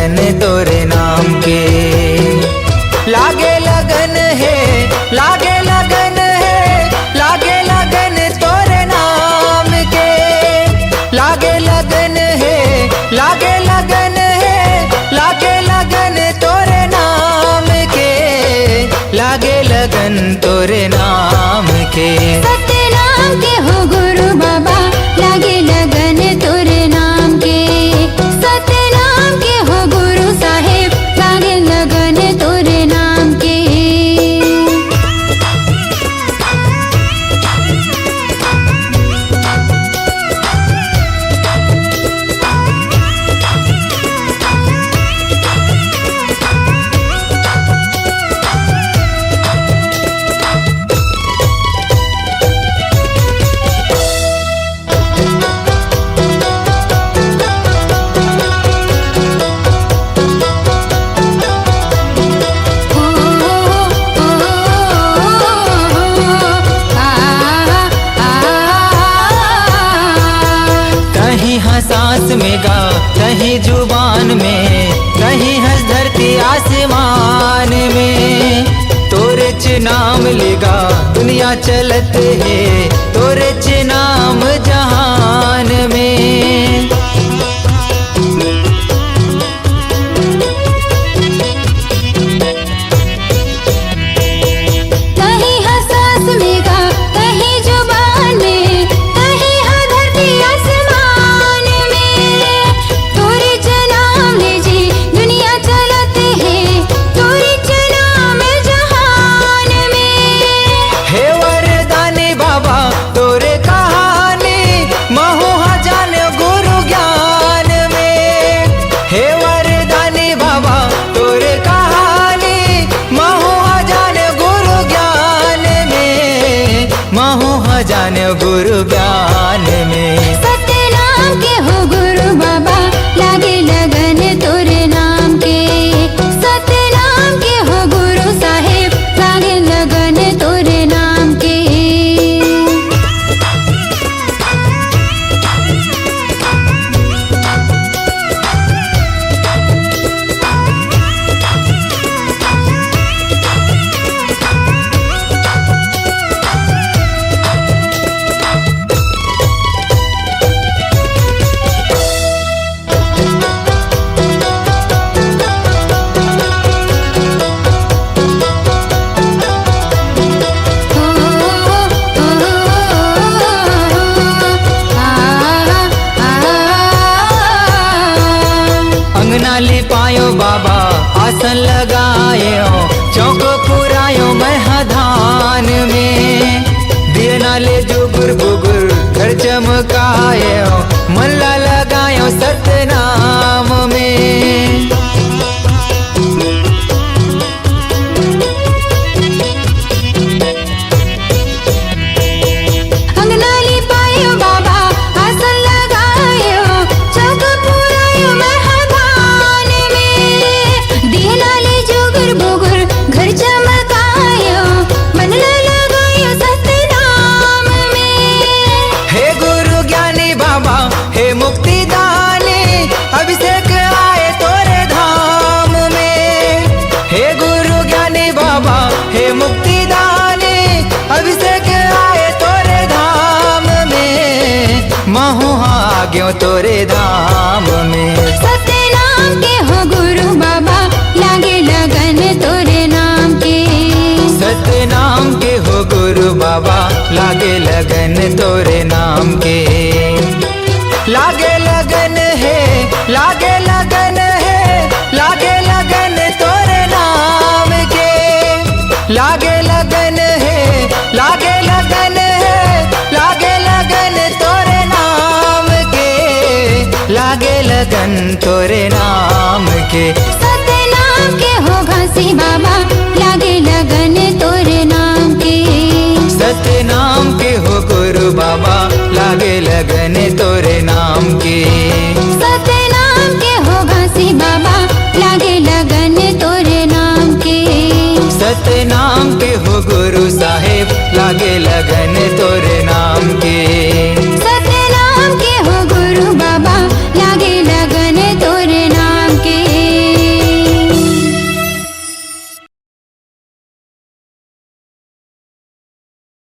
लगन तोरे नाम के। लागे लगन है, लागे लगन है, लागे लगन तोरे नाम के। लागे लगन है, लागे लगन है, लागे लगन तोरे नाम के। लागे लगन तोरे नाम के। सतनाम के हो गुरु बाबा, लागे लगन तोरे नाम के। सतनाम के हो गुरु साहेब, लागे लगन तोरे नाम के। सांस में गा, कहीं जुबान में, कहीं हंस धरती आसमान में। तोरे च नाम लेगा दुनिया चलत है, तोरे च नाम जहान में। कहीं हंस सांस में गा, कहीं जुबान में, कहीं हंस धरती आसमान में। तोरे च नाम ले जी दुनिया चलत है, तोरे च नाम जहान में। हे वरदानी बाबा तोरे कहानी, महुआ जाने गुरु ज्ञान में। हे वरदानी बाबा तोरे कहानी, महुआ जाने गुरु ज्ञान में। महुआ जाने गुरु ज्ञान में। सतनाम के हो गुरु बाबा, लागे लगन तोरे नाम के। सतनाम के हो गुरु साहेब, लागे लगन तोरे नाम के। अंगना लिपायो बाबा आसन लगायो, चौक पुरायो महधान में। दिए नाले जुगुर बुगुर घर चमकायो, मल्ला लगायो सतनाम में। अंगना लिपायो बाबा आसन लगायो, चौक पुरायो महधान में। दिए नाले जुगुर बुगुर घर चमकायो, मनला लगायो सतनाम में। हे गुरु ज्ञानी बाबा, हे मुक्ति दानी, अभिषेक आए तोरे धाम में। हे गुरु ज्ञानी बाबा, हे मुक्ति दानी, अभिषेक आए तोरे धाम में। महुआ आ गयो तोरे धाम में। सतनाम के हो गुरु बाबा, लागे लगन तोरे नाम के। सतनाम के हो गुरु बाबा, लागे लगन तोरे नाम के। लागे लगन है, लागे लगन है, लागे लगन तोरे नाम के। लागे लगन है, लागे लगन है, लागे लगन तोरे नाम के। लागे लगन तोरे नाम के। सतनाम के हो घासी बाबा, लागे लगन तोरे नाम के। सतनाम के हो गुरु बाबा, लागे लगन तोरे नाम के। सतनाम के हो घासी बाबा, लागे लगन तोरे नाम के। सतनाम के हो गुरु साहेब, लागे लगन तोरे